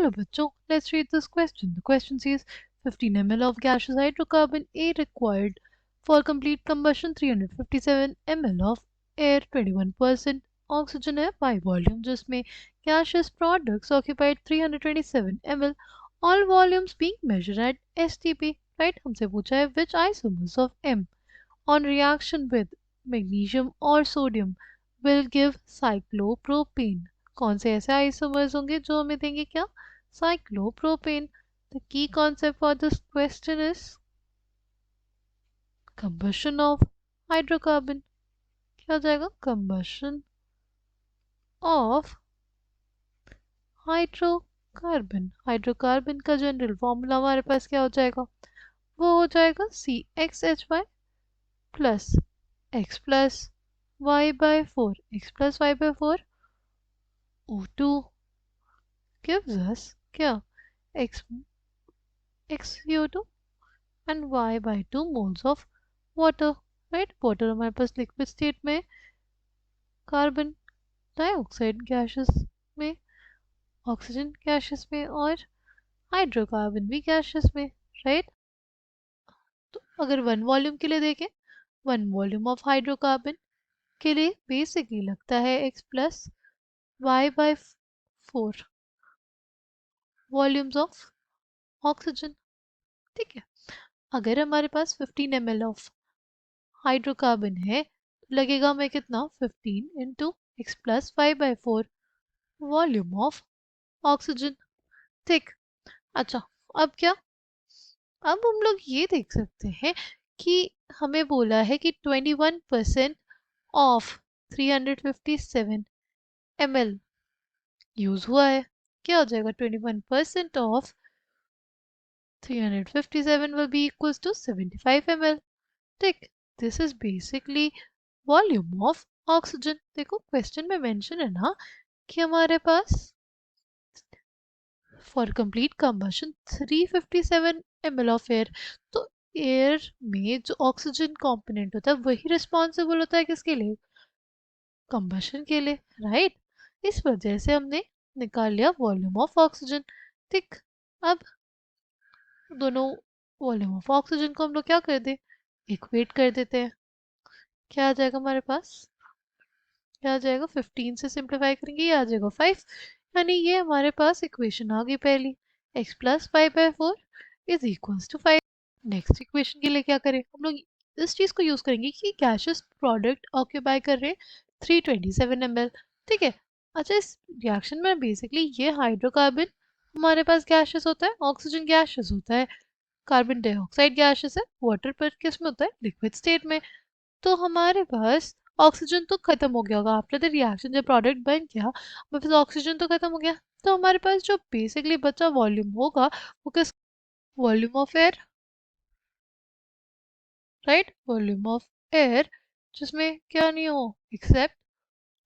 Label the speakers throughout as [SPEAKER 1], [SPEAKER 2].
[SPEAKER 1] चलो बच्चों, let's read this question. The question says 15 ml of gaseous hydrocarbon A required for complete combustion, 357 ml of air, 21% oxygen है by volume, जिसमें gaseous products occupied 327 ml, all volumes being measured at STP. Right? हमसे पूछा है which isomers of M on reaction with magnesium or sodium will give cyclopropane. कौन से ऐसे isomers होंगे जो हमें देंगे क्या? Cyclopropane. The key concept for this question is combustion of hydrocarbon. क्या हो जाएगा? combustion of hydrocarbon. हाइड्रोकार्बन का जनरल फॉर्मूला हमारे पास क्या हो जाएगा? वो हो जाएगा CXHY plus x plus y bye 4. x plus y bye 4 O2 gives us क्या? x CO2 and y by 2 moles of water. Right? water हमारे पास लिक्विड स्टेट में, कार्बन डाइऑक्साइड गैसेस में, ऑक्सीजन गैसेस में और हाइड्रोकार्बन भी gases में. Right? तो अगर 1 वॉल्यूम के लिए देखें, 1 वॉल्यूम ऑफ हाइड्रोकार्बन के लिए बेसिकली लगता है x plus y bye 4 volumes of oxygen. ठीक है. अगर हमारे पास 15 ml ऑफ हाइड्रोकार्बन है तो लगेगा हमें कितना? 15 into x plus 5 by 4 volume of oxygen. ठीक. अच्छा, अब क्या? अब हम लोग ये देख सकते हैं कि हमें बोला है कि 21% ऑफ 357 ml यूज हुआ है. क्या हो जाएगा? 21% of 357 will be equals to 75 ml. ठीक. This is basically volume of oxygen. देखो क्वेश्चन में मेंशन है ना कि हमारे पास for complete combustion 357 ml of air. तो एयर में जो ऑक्सीजन कंपोनेंट होता है वही रिस्पॉन्सिबल होता है किसके लिए? कंबशन के लिए. राइट? इस वजह से हमने निकाल लिया वॉल्यूम ऑफ ऑक्सीजन. ठीक. अब दोनों वॉल्यूम ऑफ ऑक्सीजन को हम लोग क्या कर दे? इक्वेट कर देते हैं. क्या आ जाएगा हमारे पास? क्या आ जाएगा? 15 से सिंप्लीफाई करेंगे ये आ जाएगा 5. यानी ये हमारे पास इक्वेशन आ गई पहली. x plus 5 by 4 is equals to 5. Next equation के लिए क्या करें? हम लोग इस चीज़ को यूज़ करेंगे कि गैसेस प्रोडक्ट ऑक्यूपाई कर रहे हैं 327 ml. ठीक है. अच्छा, इस रिएक्शन में बेसिकली ये हाइड्रोकार्बन हमारे पास गैसेस होता है, ऑक्सीजन गैसेस होता है, कार्बन डाइऑक्साइड गैसेस है, वाटर पर किस में होता है? लिक्विड स्टेट में. तो हमारे पास ऑक्सीजन तो खत्म हो गया होगा आफ्टर द रिएक्शन. जब प्रोडक्ट बन गया हमारे पास ऑक्सीजन तो खत्म हो गया. तो हमारे पास जो बेसिकली बचा वॉल्यूम होगा वो किस? Volume of air. Right? Volume of air जिसमें क्या नहीं हो except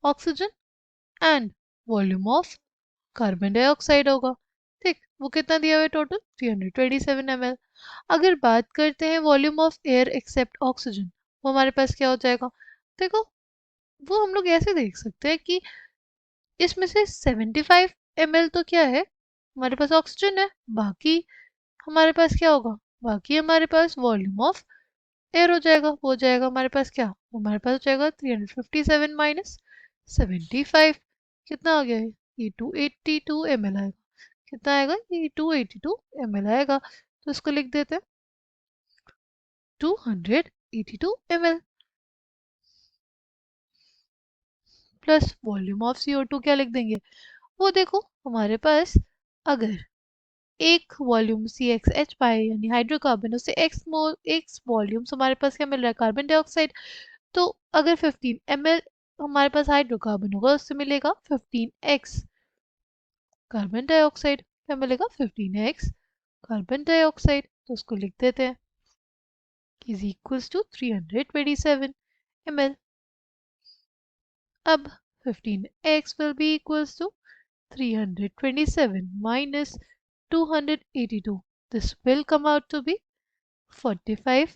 [SPEAKER 1] oxygen and volume of carbon dioxide होगा. ठीक. वो कितना दिया हुआ है? Total 327 ml. अगर बात करते हैं volume of air except oxygen, वो हमारे पास क्या हो जाएगा? देखो वो हम लोग ऐसे देख सकते हैं कि इसमें से 75 ml तो क्या है? हमारे पास ऑक्सीजन है. बाकी हमारे पास क्या होगा? बाकी हमारे पास वॉल्यूम ऑफ एयर हो जाएगा. वो हो जाएगा हमारे पास क्या? हमारे पास हो जाएगा 357 माइनस 75. कितना आ गया है? ये 282 ml आएगा. कितना आएगा? ये 282 ml आएगा. तो इसको लिख देते हैं 282 ml plus volume of CO2 क्या लिख देंगे? वो देखो हमारे पास अगर एक वॉल्यूम CXH पाए यानी हाइड्रोकार्बन, उससे एक्स वॉल्यूम्स हमारे पास क्या मिल रहा है? Carbon dioxide. तो अगर 15 ml हमारे पास हाइड्रोकार्बन होगा उससे मिलेगा 15x कार्बन डाइऑक्साइड. क्या मिलेगा? 15x carbon dioxide. तो उसको लिख देते हैं इज इक्वल्स टू 327 ml. अब 15x will be equals to 327 minus 282. This will come out to be 45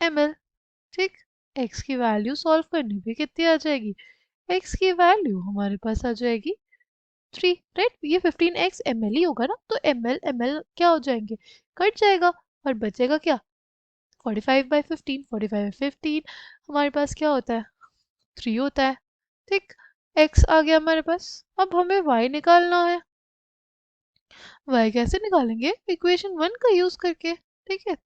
[SPEAKER 1] ml. ठीक. x की वैल्यू सॉल्व करने पे कितनी आ जाएगी? x की वैल्यू हमारे पास आ जाएगी CH3, राइट। ये 15x ml ही होगा ना, तो ml ml क्या हो जाएंगे, कट जाएगा और बचेगा क्या, 45/15, 45/15 हमारे पास क्या होता है, 3 होता है। ठीक, x आ गया हमारे पास। अब हमें y निकालना है। y कैसे निकालेंगे, इक्वेशन 1 का यूज करके। ठीक है,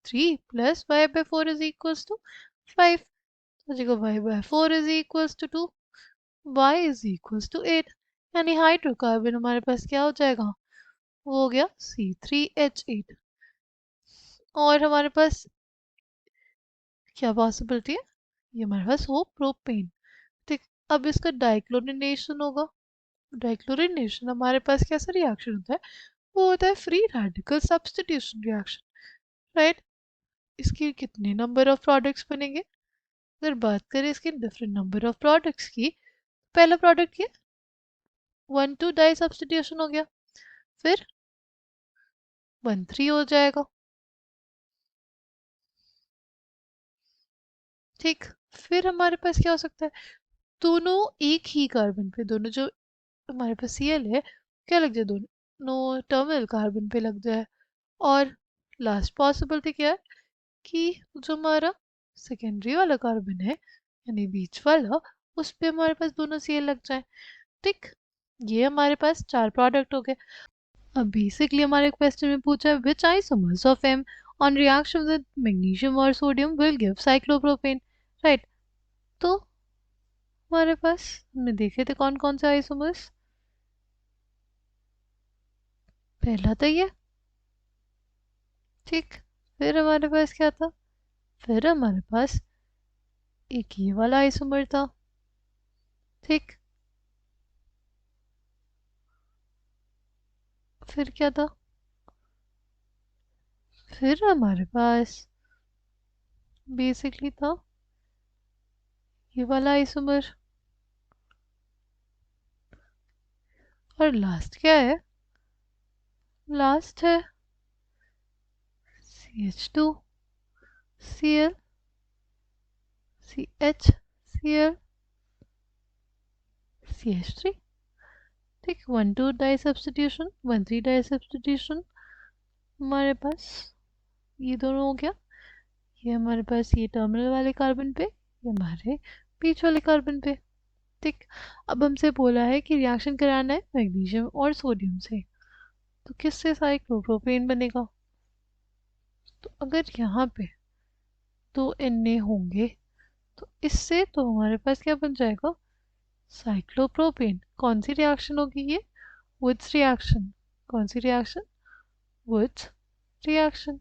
[SPEAKER 1] 3 + y/4 इज इक्वल्स टू 5। तो देखो y/4 is equals to 2, y is equals to 8, यानी हाइड्रोकार्बन हमारे पास क्या हो जाएगा, वो हो गया C3H8। और हमारे पास क्या पॉसिबिलिटी है, ये हमारे पास हो प्रोपेन। ठीक, अब इसका डाइक्लोरिनेशन होगा। डाइक्लोरिनेशन हमारे पास कैसा रिएक्शन होता है, वो होता है free radical substitution reaction, right. इसके कितने नंबर ऑफ प्रोडक्ट्स बनेंगे, अगर बात करें इसके डिफरेंट नंबर ऑफ प्रोडक्ट्स की, पहला प्रोडक्ट क्या, 1,2 डाई सब्स्टिट्यूशन हो गया, फिर 1,3 हो जाएगा। ठीक, फिर हमारे पास क्या हो सकता है, दोनों एक ही कार्बन पे, दोनों जो हमारे पास Cl है क्या लग जाए, दोनों टर्मिनल कार्बन पे लग जाए। और लास्ट पॉसिबिलिटी क्या है कि जो हमारा सेकेंडरी वाला कार्बन है, यानी बीच वाला, उस पे हमारे पास दोनों Cl लग जाए। ठीक, ये हमारे पास 4 प्रोडक्ट हो गए। अब बेसिकली हमारे क्वेश्चन में पूछा है which isomers of M on reaction with magnesium और sodium will give cyclopropane, right. तो हमारे पास हमने देखे थे कौन कौन से आइसोमर्स, पहला था ये। ठीक, फिर हमारे पास क्या था, फिर हमारे पास एक ये वाला आइसोमर था। ठीक, फिर क्या था, फिर हमारे पास बेसिकली था ये वाला आइसोमर। और लास्ट क्या है, लास्ट है CH2 Cl CH Cl CH3। ठीक, 1,2 डाई सब्स्टिट्यूशन, 1,3 डाई सब्स्टिट्यूशन हमारे पास ये दोनों हो गया। ये हमारे पास ये टर्मिनल वाले कार्बन पे, ये हमारे बीच वाले कार्बन पे। ठीक, अब हमसे बोला है कि रिएक्शन कराना है मैग्नीशियम और सोडियम से, तो किससे साइक्लोप्रोपेन बनेगा। तो अगर यहाँ पे दो Na होंगे तो इससे तो हमारे पास क्या बन जाएगा, साइक्लोप्रोपेन। कौन सी रिएक्शन होगी ये, वुड्स रिएक्शन। कौन सी रिएक्शन, वुड्स रिएक्शन।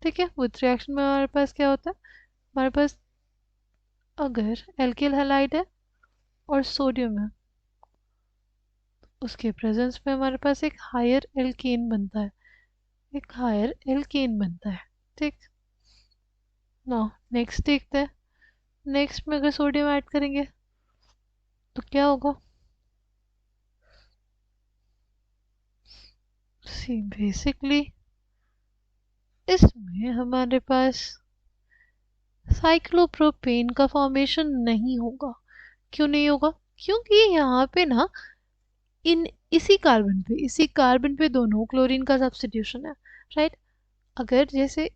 [SPEAKER 1] ठीक है, वुड्स रिएक्शन में हमारे पास क्या होता है, हमारे पास अगर एल्किल हैलाइड है और सोडियम है, उसके प्रेजेंस में हमारे पास एक हायर एल्केन बनता है, एक हायर एल्केन बनता है। ठीक, नाउ नेक्स्ट देखते हैं, नेक्स्ट में अगर सोडियम ऐड करेंगे तो क्या होगा, सी बेसिकली इसमें हमारे पास साइक्लोप्रोपेन का फॉर्मेशन नहीं होगा। क्यों नहीं होगा, क्योंकि यहाँ पे ना इन इसी कार्बन पे दोनों क्लोरीन का सब्स्टिट्यूशन है, राइट। अगर जैसे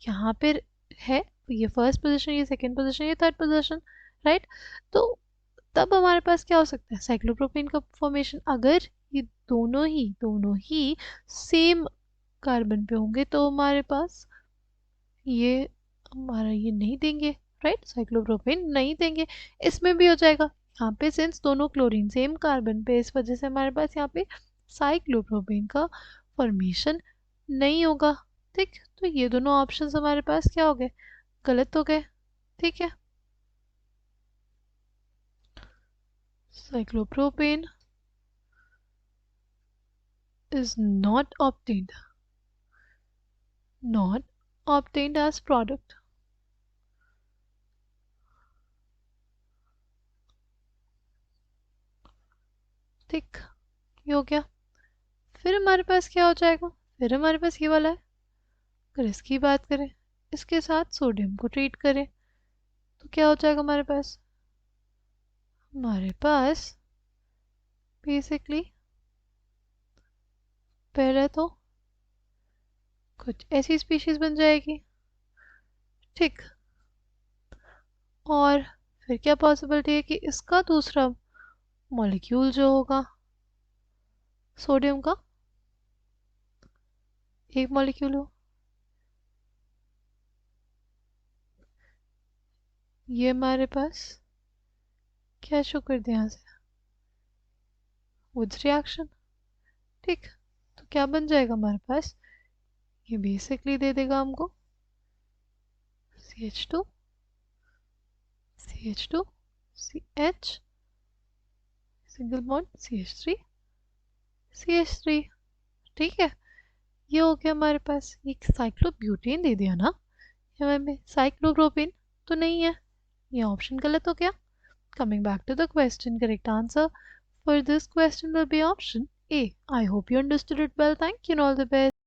[SPEAKER 1] यहाँ पे है, ये फर्स्ट पोजीशन, ये सेकंड पोजीशन, ये थर्ड पोजीशन, राइट। तो तब हमारे पास क्या हो सकता है, साइक्लोप्रोपेन का फॉर्मेशन। अगर ये दोनों ही सेम कार्बन पे होंगे तो हमारे पास ये हमारा ये नहीं देंगे, राइट, साइक्लोप्रोपेन नहीं देंगे। इसमें भी हो जाएगा, यहाँ पे सिंस दोनों क्लोरीन सेम कार्बन पे, इस वजह से हमारे पास यहाँ पे साइक्लोप्रोपेन का फॉर्मेशन नहीं होगा। ठीक, तो ये दोनों ऑप्शंस हमारे पास क्या हो गए, गलत हो गए। ठीक है, cyclopropane is not obtained as product। ठीक, ये हो गया। फिर हमारे पास क्या हो जाएगा, फिर हमारे पास ये वाला है। अगर इसकी बात करें, इसके साथ सोडियम को ट्रीट करें तो क्या हो जाएगा हमारे पास बेसिकली पहले तो कुछ ऐसी स्पीशीज बन जाएगी, ठीक। और फिर क्या पॉसिबिलिटी है कि इसका दूसरा मॉलिक्यूल जो होगा सोडियम का, एक मॉलिक्यूल हो, ये हमारे पास क्या शो कर दिया यहाँ से, वुड्स रिएक्शन, ठीक। तो क्या बन जाएगा हमारे पास, ये बेसिकली दे देगा हमको CH2 CH2 CH single bond CH3 CH3, ठीक है। ये हो गया हमारे पास, ये साइक्लोब्यूटेन दे दिया ना ये हमें, साइक्लोप्रोपेन तो नहीं है, ये ऑप्शन गलत हो गया। Coming back to the question, correct answer for this question will be option A. I hope you understood it well. Thank you and all the best.